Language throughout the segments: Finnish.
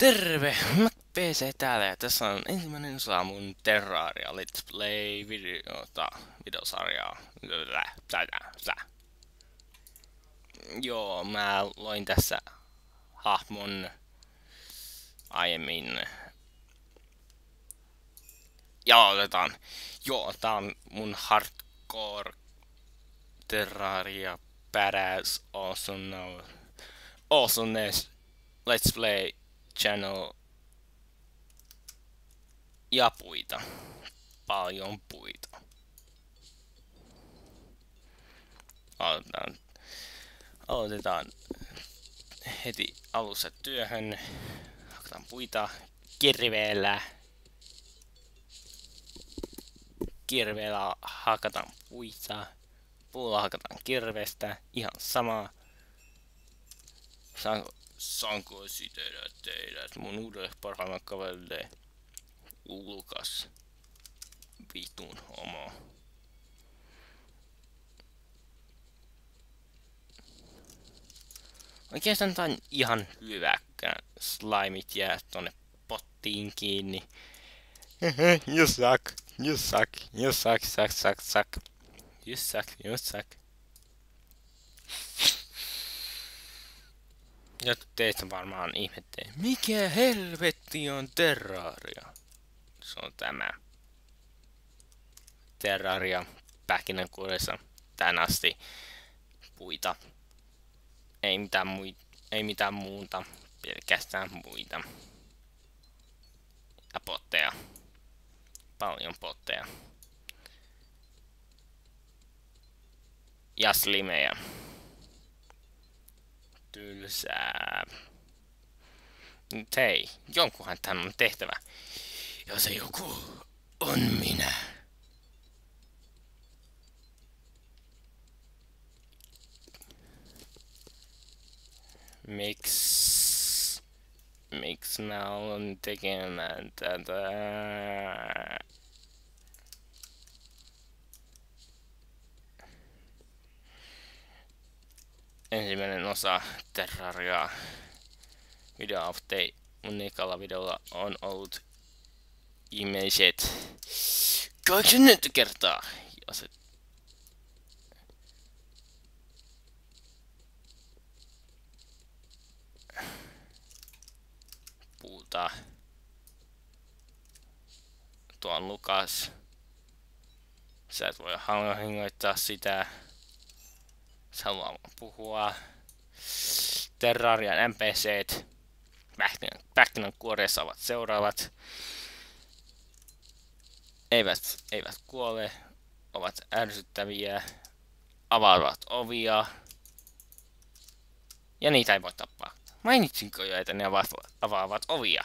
Terve! PC täällä ja tässä on ensimmäinen osa mun Terraria Let's Play videosarjaa. Joo, mä loin tässä hahmon aiemmin. Ja otetaan. Joo, tää on mun hardcore Terraria badass awesomeness Let's Play channel. Ja puita. Paljon puita. Aloitetaan heti alussa työhön. Hakataan puita kirveellä. Kirveellä hakataan puita. Puulla hakataan kirvestä. Ihan sama. Saanko sitehdä teidät mun uudelle parhaimmalle kaverille? Lukas. Vitun homo. Oikeastaan tää on ihan hyväkään. Slimeit jää tonne pottiin kiinni. You suck. You suck. You suck. Suck. You suck. Jotkut teistä varmaan ihmettelee, mikä helvetti on Terraria? Se on tämä. Terraria pähkinänkuoressa tän asti puita. Ei mitään muuta, pelkästään muita. Ja potteja. Paljon potteja. Ja slimejä. Tylsää. Nyt hei, jonkunhan tän on tehtävä. Ja se joku on minä. Miksi mä olen tekemään tätä? Ensimmäinen osa Terraria video update mun ekalla videolla on ollut ihmiset 80 kertaa. Ja se puuta. Tuo on Lukas. Sä et voi hangoittaa sitä. Sä haluaa puhua. Terrarian NPCt. Pähkinänkuoressa ovat seuraavat. Eivät kuole. Ovat ärsyttäviä. Avaavat ovia. Ja niitä ei voi tappaa. Mainitsinko jo, että ne avaavat ovia?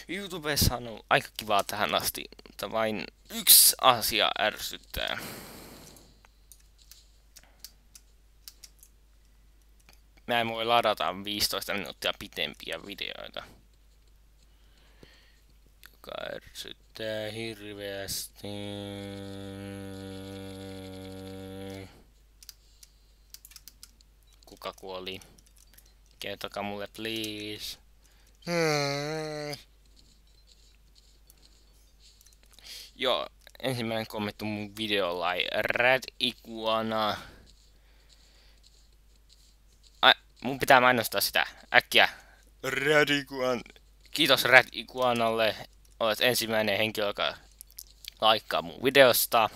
YouTubessa on ollut aika kivaa tähän asti, mutta vain yksi asia ärsyttää. Mä en voi ladata 15 minuuttia pitempiä videoita. Joka ärsyttää hirveästi. Kuka kuoli? Kertokaa mulle please. Joo, ensimmäinen kommentti mun videolla Red Iguana. Mun pitää mainostaa sitä äkkiä. Red Iguana. Kiitos Red Iguanalle. Olet ensimmäinen henkilö, joka laikkaa mun videosta.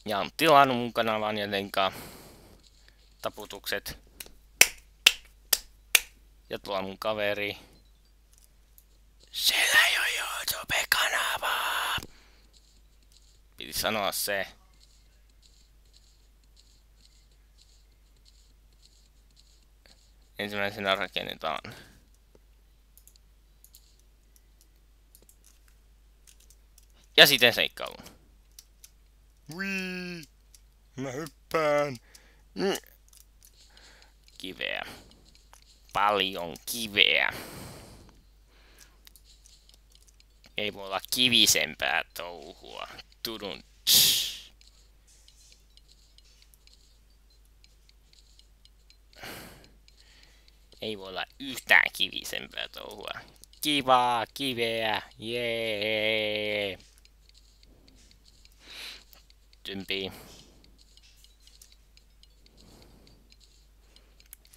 Ja on tilannut mun kanavan jotenka taputukset. Ja tuolla mun kaveri. Siellä ei oo YouTube-kanavaa. Piti sanoa se. Ensimmäisenä rakennetaan. Ja sitten seikkailu. Wii! Mä hyppään. kiveä. Paljon kiveä. Ei voi olla kivisempää touhua. Tudun. Ei voi olla yhtään kivisempää touhua. Kivaa, kiveä, jee. Tympii.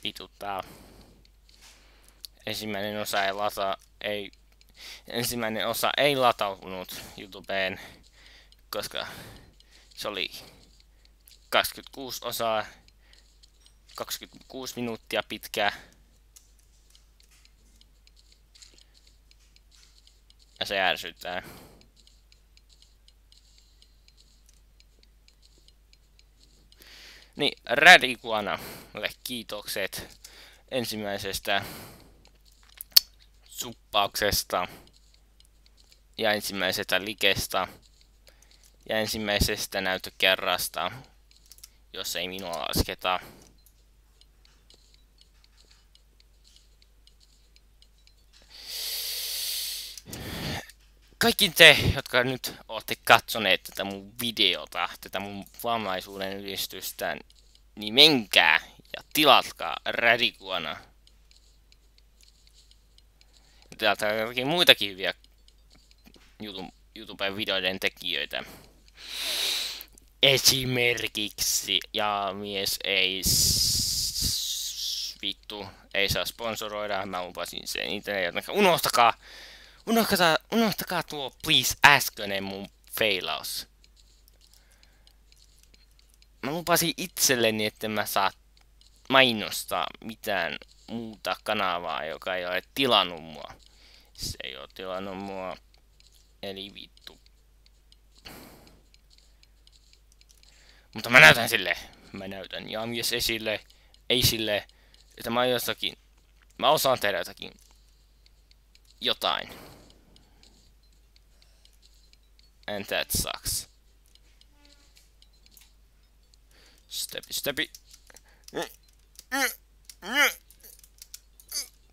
Vituttaa. Ensimmäinen osa ei latautunut YouTubeen, koska se oli 26 osaa, 26 minuuttia pitkä. Ja se ärsyttää. Niin, Radiguanalle kiitokset ensimmäisestä suppauksesta ja ensimmäisestä likestä ja ensimmäisestä näytökerrasta, jos ei minua lasketa. Kaikki te, jotka nyt olette katsoneet tätä mun videota, tätä mun vammaisuuden ylistystä, niin menkää ja tilatkaa Radiguana. Tilatkaa jotakin muitakin hyviä YouTuben videoiden tekijöitä. Esimerkiksi, ja mies ei vittu, ei saa sponsoroida, mä lupasin sen itse, jotenka unohtakaa tuo please äskeinen mun feilaus. Mä lupasin itselleni, että mä saa mainostaa mitään muuta kanavaa, joka ei ole tilannut mua. Se ei ole tilannut mua, eli vittu. Mutta mä näytän sille. Mä näytän Jamies esille, ei sille, että mä osaan tehdä jotain. And that sucks. Stepi.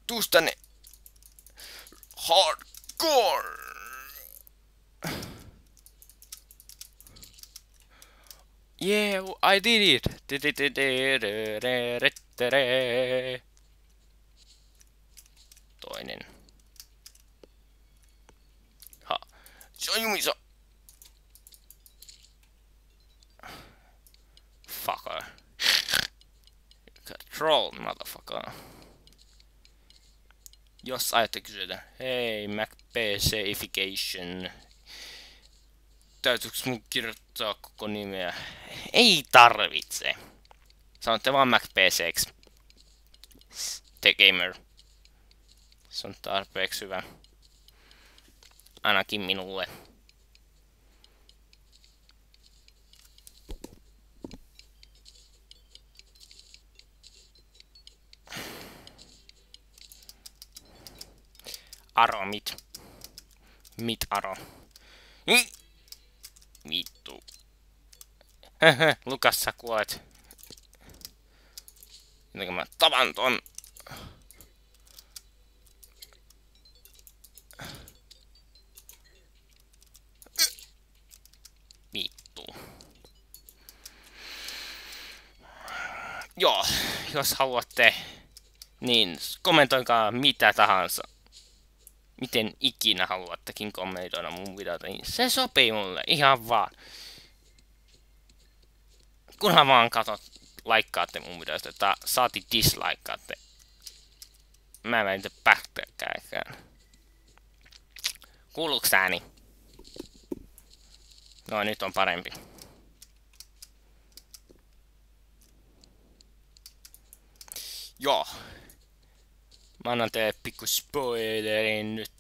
Tuus tänne. Hardcore. Yeah, I did it. Toinen. Ha. Se on jumissa. Fucker. Troll, motherfucker. Jos ajatte kysytä, hei MacPCification, täytyyks mun kirjoittaa koko nimeä? Ei tarvitse. Sanotte vaan MacPCX. The Gamer. Se on tarpeeksi hyvä. Ainakin minulle. Aro, mit aro. Vittu. Lukas, sä kuolet. Jotenkin mä tapan ton. Vittu. Joo, jos haluatte, niin kommentoikaa mitä tahansa. Miten ikinä haluattekin kommentoida mun videota, niin se sopii mulle ihan vaan. Kunhan vaan laikkaatte mun videosta, tai saati dislaikkaatte. Mä en välitä pähkäkään. Kuuluuks ääni? No nyt on parempi. Joo. Mä annan teille pikku spoilerin nyt.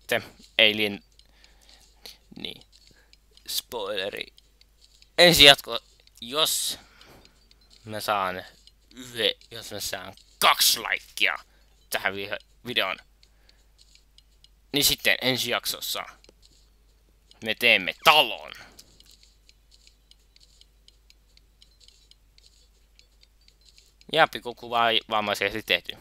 Alien. Niin. Spoileri. Ensi jatko. Jos mä saan 2 laikkia tähän videoon. Niin sitten ensi jaksossa me teemme talon. Ja pikkukuva vammaisesti tehty.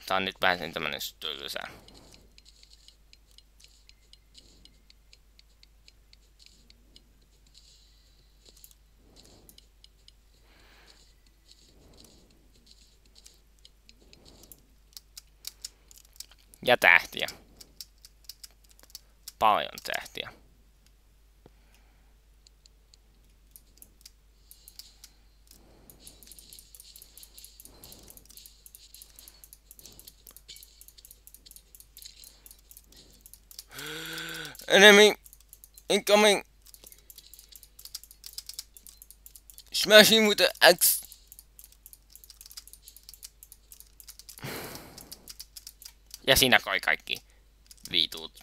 Tää on nyt vähän tämmönen tylsä. Ja tähtiä. Paljon tähtiä. Enemy incoming. Smashing with the axe. Ja siinä kai kaikki viitut.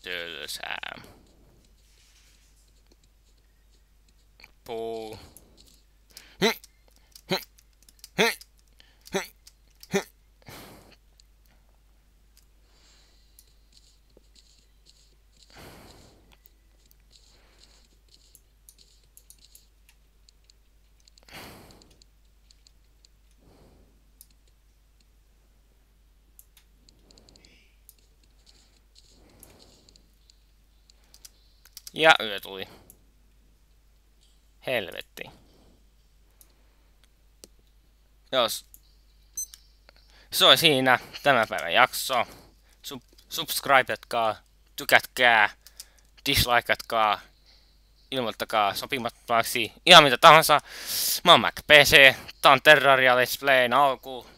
Tylsää. Puu. Ja yö tuli. Helvetti. Jos se oli siinä tämän päivän jakso. Subscribeatkaa, tykätkää, dislikeatkaa, ilmoittakaa sopimattomaksi ihan mitä tahansa. Mä oon MacPC, tää on Terraria Let's Playn alku.